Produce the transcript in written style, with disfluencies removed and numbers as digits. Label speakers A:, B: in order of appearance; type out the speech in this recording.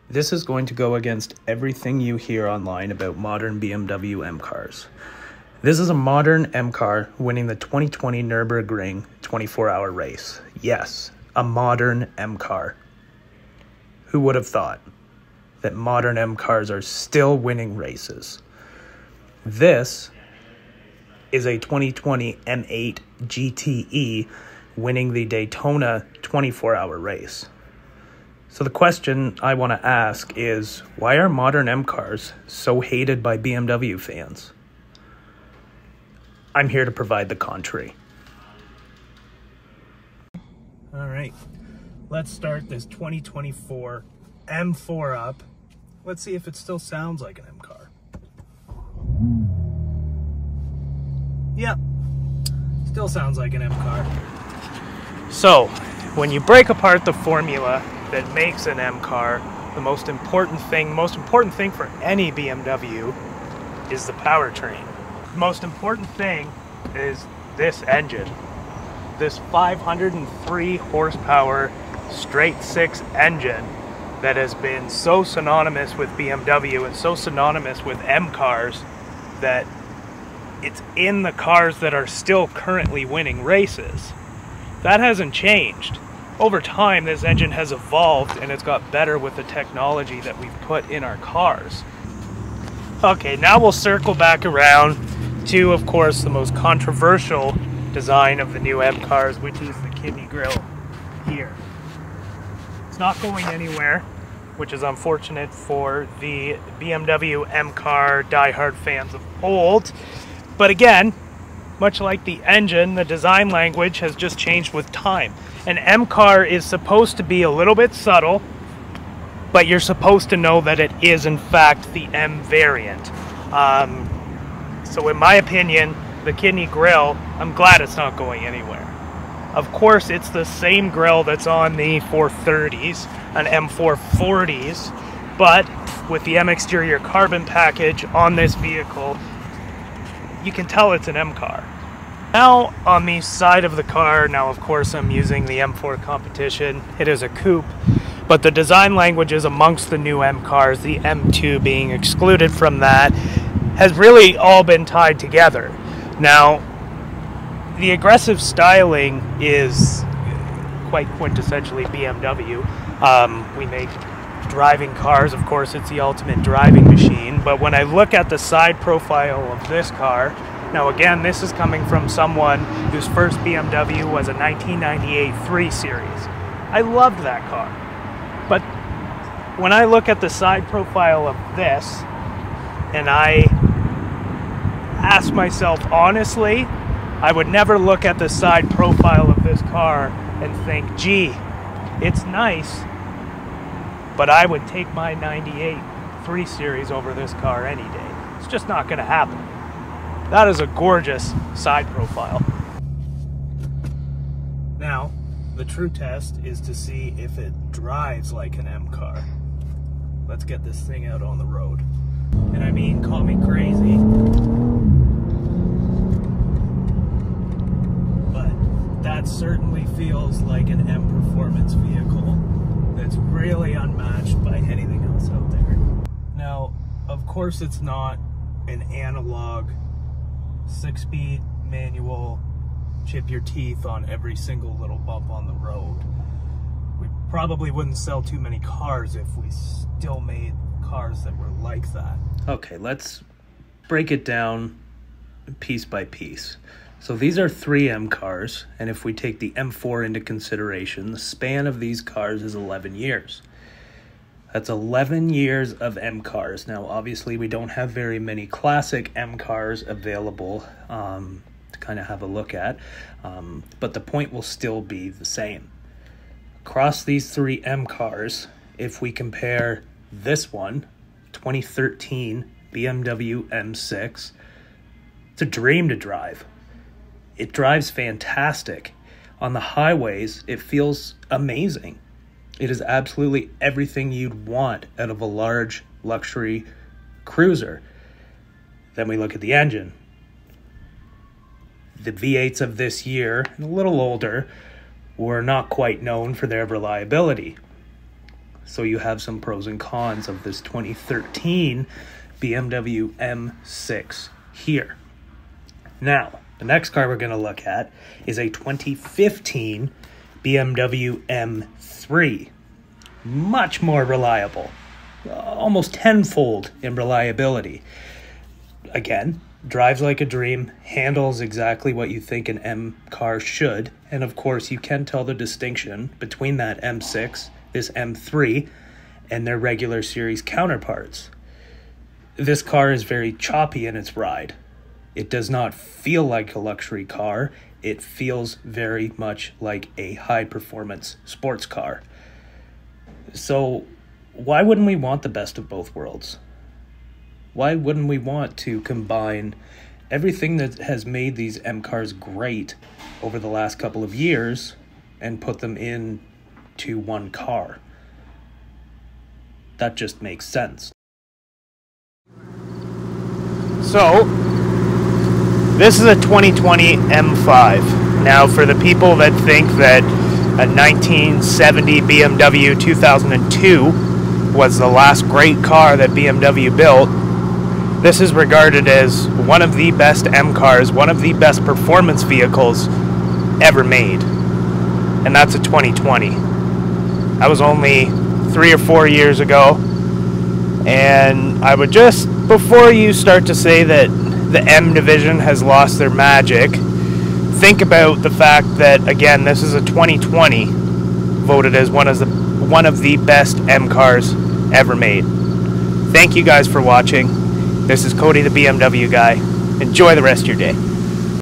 A: This is going to go against everything you hear online about modern BMW M cars. This is a modern M car winning the 2020 Nürburgring 24-hour race. Yes, a modern M car. Who would have thought that modern M cars are still winning races? This is a 2020 M8 GTE winning the Daytona 24-hour race. So the question I want to ask is, why are modern M cars so hated by BMW fans? I'm here to provide the contrary. All right, let's start this 2024 M4 up. Let's see if it still sounds like an M car. Yep, still sounds like an M car. So, when you break apart the formula that makes an M car, the most important thing for any BMW is the powertrain. The most important thing is this engine. This 503 horsepower straight six engine that has been so synonymous with BMW and so synonymous with M cars that it's in the cars that are still currently winning races. That hasn't changed. Over time, this engine has evolved and it's got better with the technology that we've put in our cars. Okay, now we'll circle back around to, of course, the most controversial design of the new M cars, which is the kidney grille here. It's not going anywhere, which is unfortunate for the BMW M car diehard fans of old. But again, much like the engine, the design language has just changed with time. An M car is supposed to be a little bit subtle, but you're supposed to know that it is in fact the M variant. So in my opinion, the kidney grille, I'm glad it's not going anywhere. Of course, it's the same grille that's on the 430s and M440s, but with the M exterior carbon package on this vehicle, you can tell it's an M car. Now on the side of the car, now of course I'm using the M4 competition. It is a coupe, but the design languages amongst the new M cars, the M2 being excluded from that, has really all been tied together. Now, the aggressive styling is quite quintessentially BMW. We make driving cars, of course it's the ultimate driving machine, but when I look at the side profile of this car, now again, this is coming from someone whose first BMW was a 1998 3 Series. I loved that car. But when I look at the side profile of this, and I ask myself honestly, I would never look at the side profile of this car and think, gee, it's nice, but I would take my 98 3 Series over this car any day. It's just not going to happen. That is a gorgeous side profile. Now, the true test is to see if it drives like an M car. Let's get this thing out on the road. And I mean, call me crazy, but that certainly feels like an M performance vehicle that's really unmatched by anything else out there. Now, of course it's not an analog 6-speed manual, chip your teeth on every single little bump on the road. We probably wouldn't sell too many cars if we still made cars that were like that. Okay, let's break it down piece by piece. So these are 3 M cars, and if we take the M4 into consideration, the span of these cars is 11 years. That's 11 years of M cars. Now, obviously, we don't have very many classic M cars available to kind of have a look at, but the point will still be the same. Across these 3 M cars, if we compare this one, 2013 BMW M6, it's a dream to drive. It drives fantastic. On the highways, it feels amazing. It is absolutely everything you'd want out of a large luxury cruiser. Then we look at the engine. The V8s of this year, and a little older, were not quite known for their reliability. So you have some pros and cons of this 2013 BMW M6 here. Now, the next car we're going to look at is a 2015 BMW M3. Much more reliable, almost tenfold in reliability. Again, drives like a dream, handles exactly what you think an M car should, and of course you can tell the distinction between that M6, this M3, and their regular series counterparts. This car is very choppy in its ride. It does not feel like a luxury car. It feels very much like a high-performance sports car. So why wouldn't we want the best of both worlds? Why wouldn't we want to combine everything that has made these M cars great over the last couple of years and put them into one car? That just makes sense. So, this is a 2020 M5. Now, for the people that think that a 1970 BMW 2002 was the last great car that BMW built, this is regarded as one of the best M cars, one of the best performance vehicles ever made. And that's a 2020. That was only 3 or 4 years ago. And I would just, before you start to say that the M division has lost their magic, think about the fact that, again, this is a 2020 voted as one of the best M cars ever made. Thank you guys for watching. This is Cody, the BMW guy. Enjoy the rest of your day.